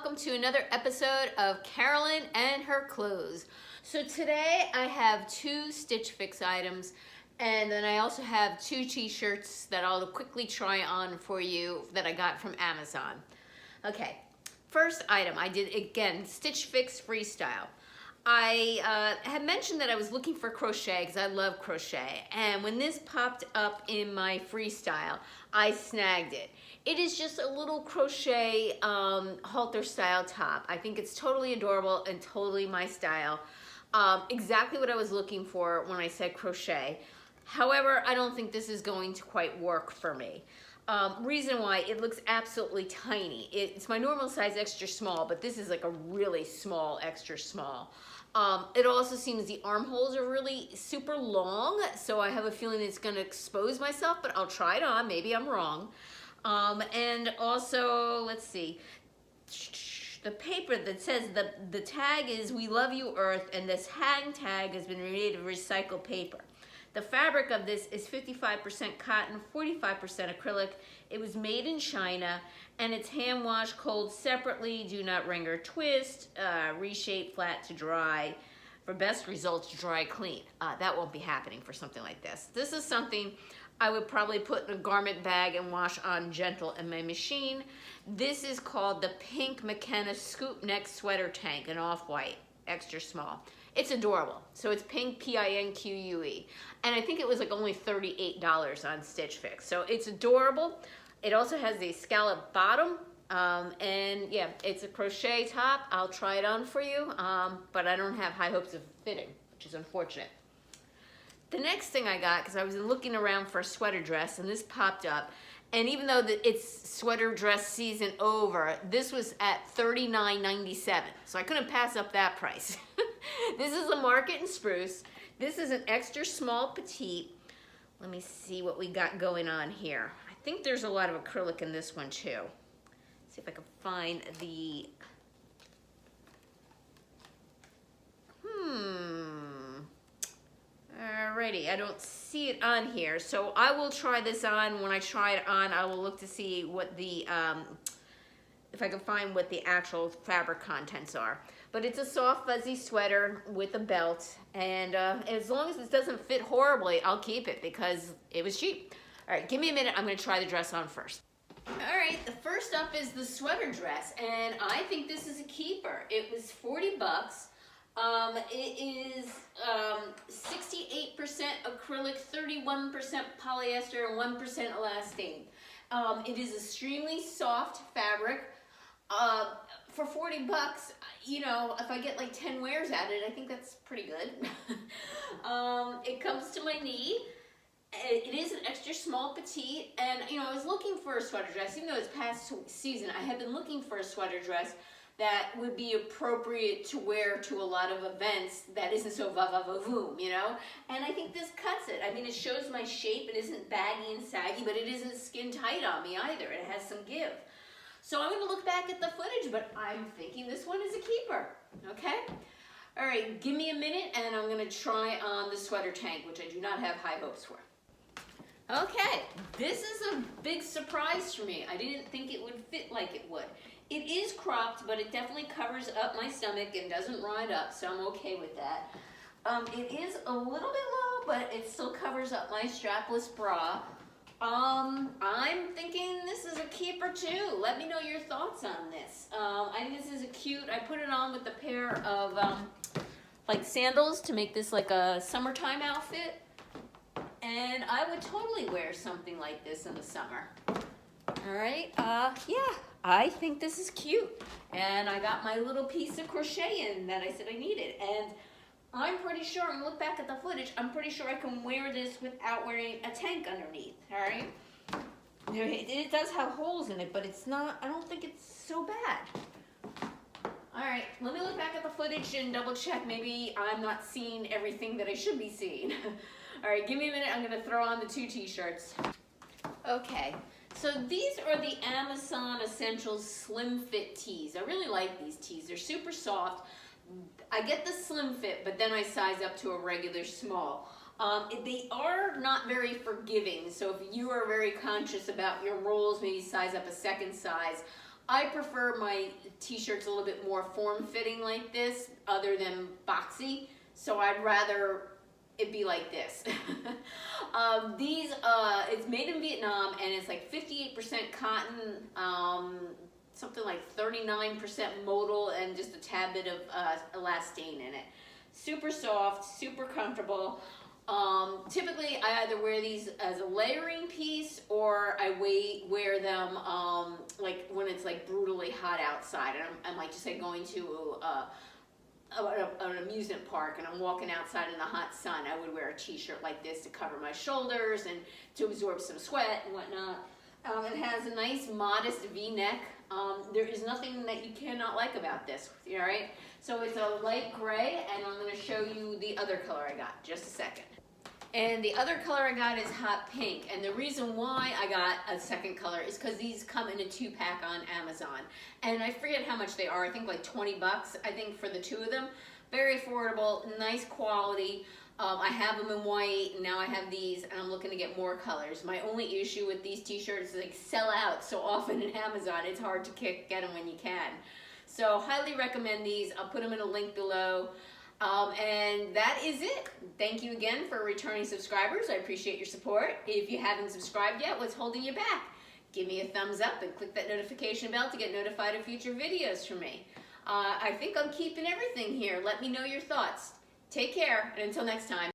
welcome to another episode of Carolyn and her clothes. So today I have two Stitch Fix items, and then I also have two t-shirts that I'll quickly try on for you that I got from Amazon. Okay, first item I did, again, Stitch Fix Freestyle. I had mentioned that I was looking for crochet because I love crochet, and when this popped up in my freestyle, I snagged it. It is just a little crochet halter style top. I think it's totally adorable and totally my style. Exactly what I was looking for when I said crochet. However, I don't think this is going to quite work for me. Reason why, it looks absolutely tiny. It's my normal size extra small, but this is like a really small extra small. It also seems the armholes are really super long, so I have a feeling it's going to expose myself, but I'll try it on. Maybe I'm wrong. And also, let's see, the paper that says the tag is "We Love You Earth," and this hang tag has been made of recycled paper. The fabric of this is 55% cotton, 45% acrylic. It was made in China, and it's hand washed cold separately. Do not wring or twist. Reshape flat to dry. For best results, dry clean. That won't be happening for something like this. This is something I would probably put in a garment bag and wash on gentle in my machine. This is called the Pink McKenna Scoop Neck Sweater Tank in off-white, extra small. It's adorable. So it's pink, P-I-N-Q-U-E. And I think it was like only $38 on Stitch Fix. So it's adorable. It also has a scallop bottom. And yeah, it's a crochet top. I'll try it on for you. But I don't have high hopes of fitting, which is unfortunate. The next thing I got, because I was looking around for a sweater dress, and this popped up. And even though it's sweater dress season over, this was at $39.97. So I couldn't pass up that price. This is a Market and Spruce. This is an extra small petite. Let me see what we got going on here. I think there's a lot of acrylic in this one too. See if I can find the... Alrighty, I don't see it on here, so I will try this on. When I try it on, I will look to see what the, if I can find what the actual fabric contents are. But it's a soft, fuzzy sweater with a belt, and as long as it doesn't fit horribly, I'll keep it because it was cheap. All right, give me a minute. I'm going to try the dress on first. All right, the first up is the sweater dress, and I think this is a keeper. It was 40 bucks. It is 68% acrylic, 31% polyester, and 1% elastane. It is extremely soft fabric. For 40 bucks, you know, if I get like 10 wears at it, I think that's pretty good. It comes to my knee. It is an extra small petite, and you know, I was looking for a sweater dress, even though it's past season. I had been looking for a sweater dress that would be appropriate to wear to a lot of events that isn't so va-va-va-voom, you know? And I think this cuts it. I mean, it shows my shape. It isn't baggy and saggy, but it isn't skin tight on me either. It has some give. So I'm gonna look back at the footage, but I'm thinking this one is a keeper, okay? All right, give me a minute and I'm gonna try on the sweater tank, which I do not have high hopes for. Okay, this is a big surprise for me. I didn't think it would fit like it would. It is cropped, but it definitely covers up my stomach and doesn't ride up, so I'm okay with that. It is a little bit low, but it still covers up my strapless bra. I'm thinking this is a keeper too. Let me know your thoughts on this. I think this is a cute, I put it on with a pair of like sandals to make this like a summertime outfit. And I would totally wear something like this in the summer. All right, yeah, I think this is cute. And I got my little piece of crochet in that I said I needed. And I'm pretty sure, I'm gonna look back at the footage, I'm pretty sure I can wear this without wearing a tank underneath, all right? It does have holes in it, but it's not, I don't think it's so bad. All right, let me look back at the footage and double check. Maybe I'm not seeing everything that I should be seeing. All right, give me a minute, I'm gonna throw on the two t-shirts. Okay, so these are the Amazon Essentials Slim Fit tees. I really like these tees, they're super soft. I get the slim fit, but then I size up to a regular small. They are not very forgiving, so if you are very conscious about your rolls, maybe size up a second size. I prefer my t-shirts a little bit more form-fitting like this, other than boxy. So I'd rather it be like this. It's made in Vietnam, and it's like 58% cotton, something like 39% modal, and just a tad bit of elastane in it. Super soft, super comfortable. Typically, I either wear these as a layering piece, or I wear them like when it's like brutally hot outside, and I'm like just like going to an amusement park and I'm walking outside in the hot sun. I would wear a t-shirt like this to cover my shoulders and to absorb some sweat and whatnot. It has a nice modest V-neck. There is nothing that you cannot like about this, all right? So it's a light gray, and I'm gonna show you the other color I got, just a second. And the other color I got is hot pink, and the reason why I got a second color is because these come in a 2-pack on Amazon, and I forget how much they are. I think like 20 bucks, I think, for the 2 of them. Very affordable, nice quality. I have them in white, and now I have these, and I'm looking to get more colors. My only issue with these t-shirts is they sell out so often in Amazon. It's hard to get them when you can. So highly recommend these. I'll put them in a link below. And that is it. Thank you again for returning subscribers. I appreciate your support. If you haven't subscribed yet, what's holding you back? Give me a thumbs up and click that notification bell to get notified of future videos from me. I think I'm keeping everything here. Let me know your thoughts. Take care, and until next time.